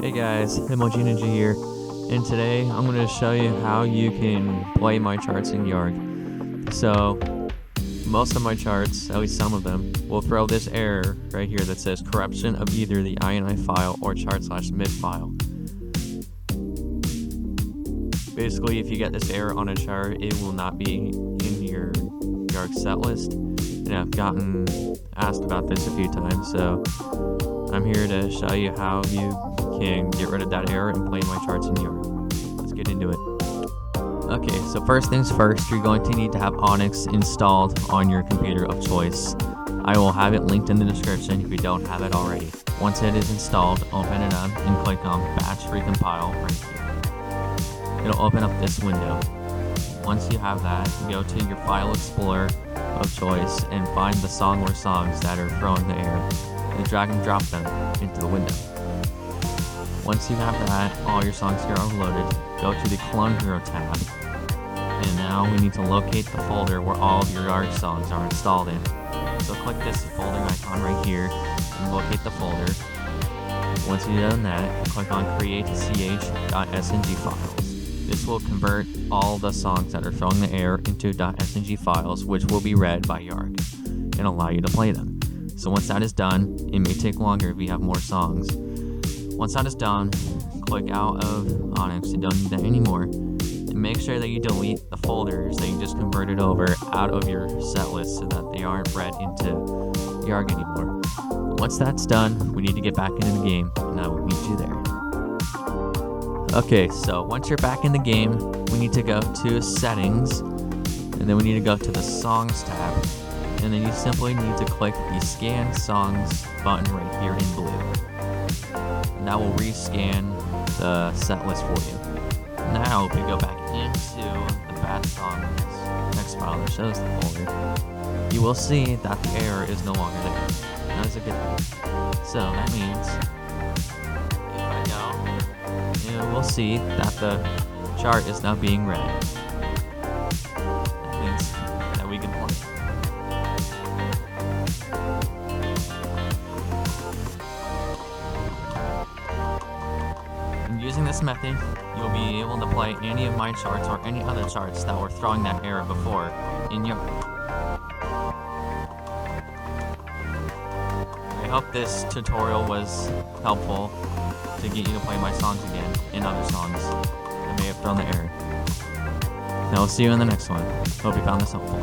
Hey guys, Emoji Ninja here, and today I'm going to show you how you can play my charts in YARG. So, most of my charts, at least some of them, will throw this error right here that says corruption of either the INI file or chart/mid file. Basically, if you get this error on a chart, it will not be in your YARG set list, and I've gotten asked about this a few times, so I'm here to show you how you can get rid of that error and play my charts in YARG. Let's get into it. Okay, so first things first, you're going to need to have Onyx installed on your computer of choice. I will have it linked in the description if you don't have it already. Once it is installed, open it up and click on Batch Recompile right here. It'll open up this window. Once you have that, go to your File Explorer of choice and find the song or songs that are throwing the error, and drag and drop them into the window. Once you have that, all your songs here are loaded, go to the Clone Hero tab, and now we need to locate the folder where all of your YARG songs are installed in. So click this folder icon right here and locate the folder. Once you've done that, click on Create ch.sng files. This will convert all the songs that are throwing the error into .sng files, which will be read by YARG and allow you to play them. So once that is done, it may take longer if you have more songs. Once that is done, click out of Onyx, you don't need that anymore, and make sure that you delete the folders that you just converted over out of your set list so that they aren't read into YARG anymore. Once that's done, we need to get back into the game, and I will meet you there. Okay, so once you're back in the game, we need to go to Settings, and then we need to go to the Songs tab, and then you simply need to click the Scan Songs button right here in blue. And that will rescan the set list for you. Now, if we go back into the Bad Songs text file that shows the folder, you will see that the error is no longer there. That is a good thing. So that means, if I go, you will see that the chart is now being read. That means that we can play. Using this method, you'll be able to play any of my charts or any other charts that were throwing that error before in YARG. I hope this tutorial was helpful to get you to play my songs again and other songs that may have thrown the error. Now, I'll see you in the next one. Hope you found this helpful.